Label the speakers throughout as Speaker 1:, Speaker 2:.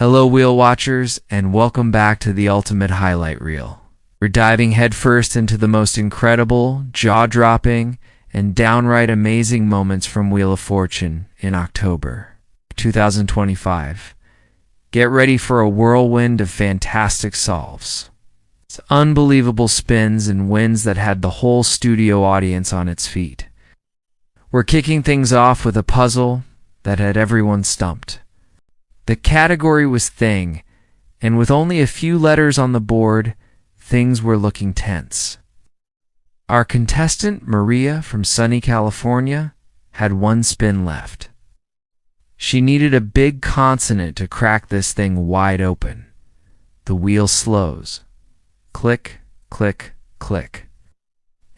Speaker 1: Hello wheel watchers, and welcome back to the ultimate highlight reel. We're diving headfirst into the most incredible, jaw-dropping, and downright amazing moments from Wheel of Fortune in October 2025. Get ready for a whirlwind of fantastic solves. It's unbelievable spins and wins that had the whole studio audience on its feet. We're kicking things off with a puzzle that had everyone stumped. The category was Thing, and with only a few letters on the board, things were looking tense. Our contestant, Maria from sunny California, had one spin left. She needed a big consonant to crack this thing wide open. The wheel slows. Click, click, click,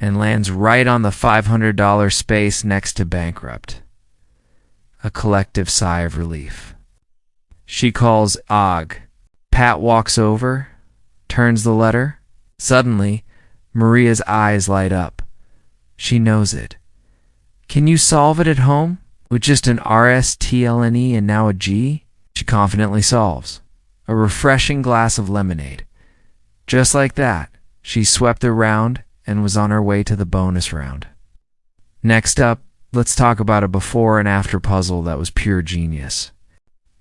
Speaker 1: and lands right on the $500 space next to bankrupt. A collective sigh of relief. She calls Og. Pat walks over, turns the letter. Suddenly, Maria's eyes light up. She knows it. Can you solve it at home? With just an RSTLNE and now a G? She confidently solves. A refreshing glass of lemonade. Just like that, she swept the round and was on her way to the bonus round. Next up, let's talk about a before and after puzzle that was pure genius.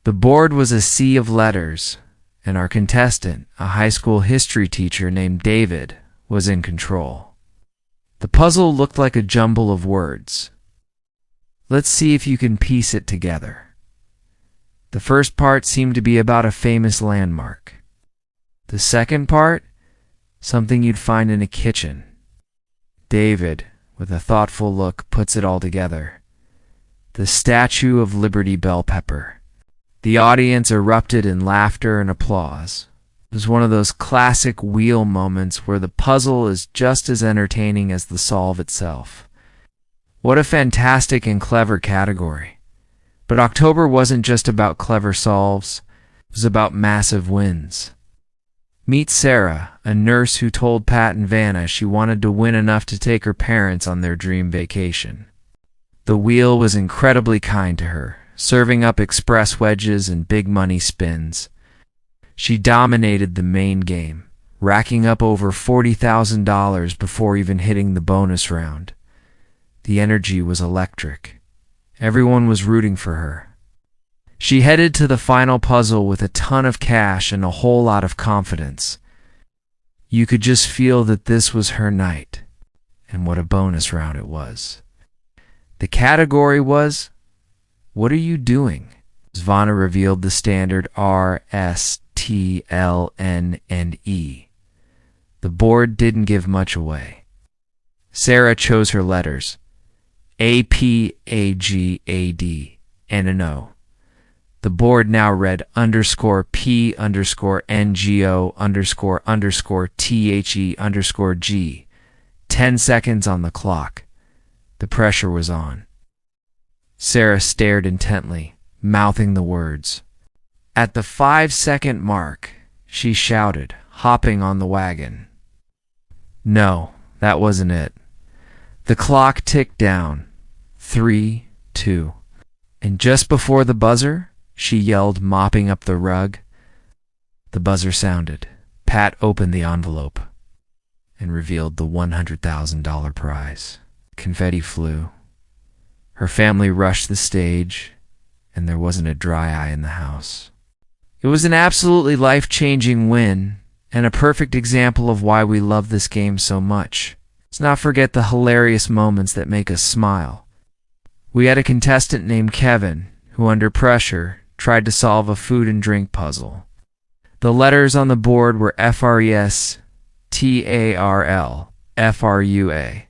Speaker 1: The board was a sea of letters, and our contestant, a high school history teacher named David, was in control. The puzzle looked like a jumble of words. Let's see if you can piece it together. The first part seemed to be about a famous landmark. The second part, something you'd find in a kitchen. David, with a thoughtful look, puts it all together. The Statue of Liberty Bell Pepper. The audience erupted in laughter and applause. It was one of those classic wheel moments where the puzzle is just as entertaining as the solve itself. What a fantastic and clever category. But October wasn't just about clever solves, it was about massive wins. Meet Sarah, a nurse who told Pat and Vanna she wanted to win enough to take her parents on their dream vacation. The wheel was incredibly kind to her, serving up express wedges and big money spins. She dominated the main game, racking up over $40,000 before even hitting the bonus round. The energy was electric. Everyone was rooting for her. She headed to the final puzzle with a ton of cash and a whole lot of confidence. You could just feel that this was her night, and what a bonus round it was. The category was, What Are You Doing? Vanna revealed the standard R, S, T, L, N, and E. The board didn't give much away. Sarah chose her letters, A, P, A, G, A, D, and an O. The board now read _P _NGO _THE _G. 10 seconds on the clock. The pressure was on. Sarah stared intently, mouthing the words. At the 5-second mark, she shouted, hopping on the wagon. No, that wasn't it. The clock ticked down. 3, 2. And just before the buzzer, she yelled, mopping up the rug. The buzzer sounded. Pat opened the envelope and revealed the $100,000 prize. Confetti flew. Her family rushed the stage, and there wasn't a dry eye in the house. It was an absolutely life-changing win, and a perfect example of why we love this game so much. Let's not forget the hilarious moments that make us smile. We had a contestant named Kevin, who under pressure tried to solve a food and drink puzzle. The letters on the board were FRES, TARL, FRUA.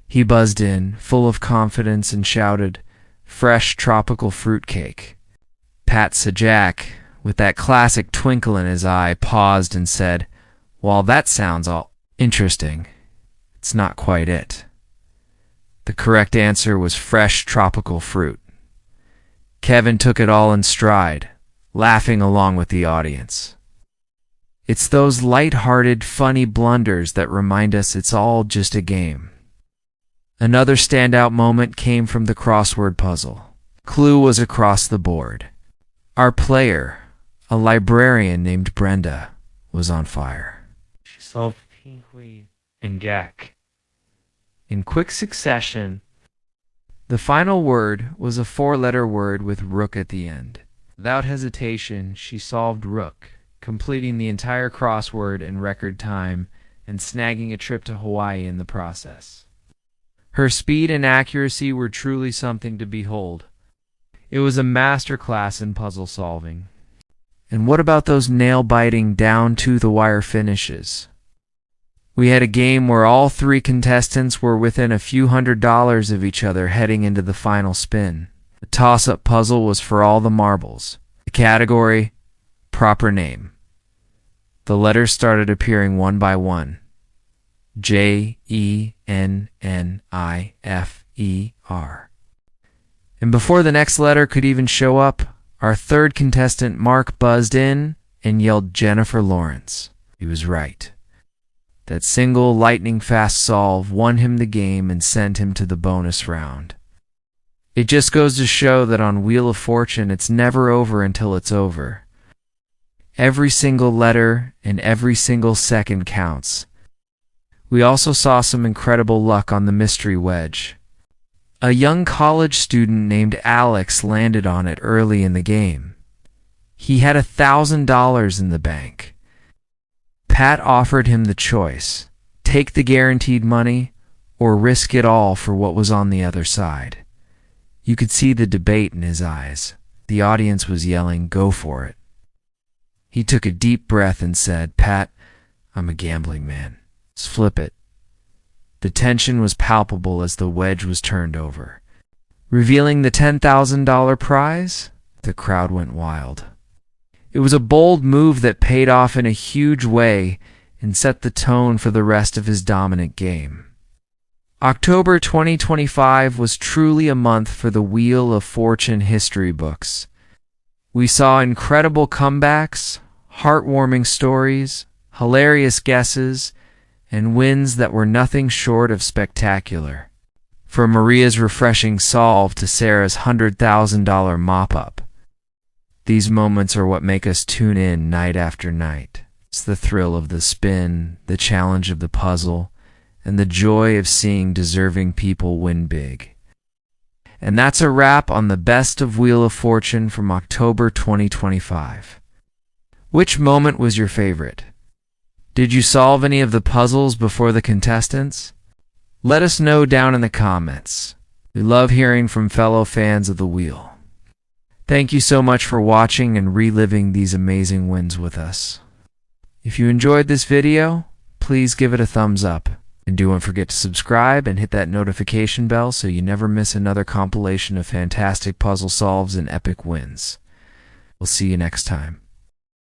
Speaker 1: He buzzed in, full of confidence, and shouted, Fresh tropical fruitcake. Pat Sajak, with that classic twinkle in his eye, paused and said, While that sounds all interesting, it's not quite it. The correct answer was fresh tropical fruit. Kevin took it all in stride, laughing along with the audience. It's those light-hearted, funny blunders that remind us it's all just a game. Another standout moment came from the crossword puzzle. Clue was across the board. Our player, A librarian named Brenda was on fire.
Speaker 2: She solved Pinguin and Gak
Speaker 1: in quick succession. The final word was a four-letter word with rook at the end. Without hesitation, she solved rook, completing the entire crossword in record time and snagging a trip to Hawaii in the process. Her speed and accuracy were truly something to behold. It was a masterclass in puzzle solving. And what about those nail-biting, down-to-the-wire finishes? We had a game where all three contestants were within a few $100s of each other heading into the final spin. The toss-up puzzle was for all the marbles. The category, proper name. The letters started appearing one by one. Jennnifer. And before the next letter could even show up, our third contestant, Mark, buzzed in and yelled Jennifer Lawrence. He was right. That single lightning-fast solve won him the game and sent him to the bonus round. It just goes to show that on Wheel of Fortune, it's never over until it's over. Every single letter and every single second counts. We also saw some incredible luck on the mystery wedge. A young college student named Alex landed on it early in the game. He had $1,000 in the bank. Pat offered him the choice: take the guaranteed money or risk it all for what was on the other side. You could see the debate in his eyes. The audience was yelling, "Go for it." He took a deep breath and said, "Pat, I'm a gambling man. Let's flip it." The tension was palpable as the wedge was turned over. Revealing the $10,000 prize, the crowd went wild. It was a bold move that paid off in a huge way and set the tone for the rest of his dominant game. October 2025 was truly a month for the Wheel of Fortune history books. We saw incredible comebacks, heartwarming stories, hilarious guesses, and wins that were nothing short of spectacular. From Maria's refreshing solve to Sarah's $100,000 mop-up. These moments are what make us tune in night after night. It's the thrill of the spin, the challenge of the puzzle, and the joy of seeing deserving people win big. And that's a wrap on the best of Wheel of Fortune from October 2025. Which moment was your favorite? Did you solve any of the puzzles before the contestants? Let us know down in the comments. We love hearing from fellow fans of the Wheel. Thank you so much for watching and reliving these amazing wins with us. If you enjoyed this video, please give it a thumbs up. And don't forget to subscribe and hit that notification bell so you never miss another compilation of fantastic puzzle solves and epic wins. We'll see you next time.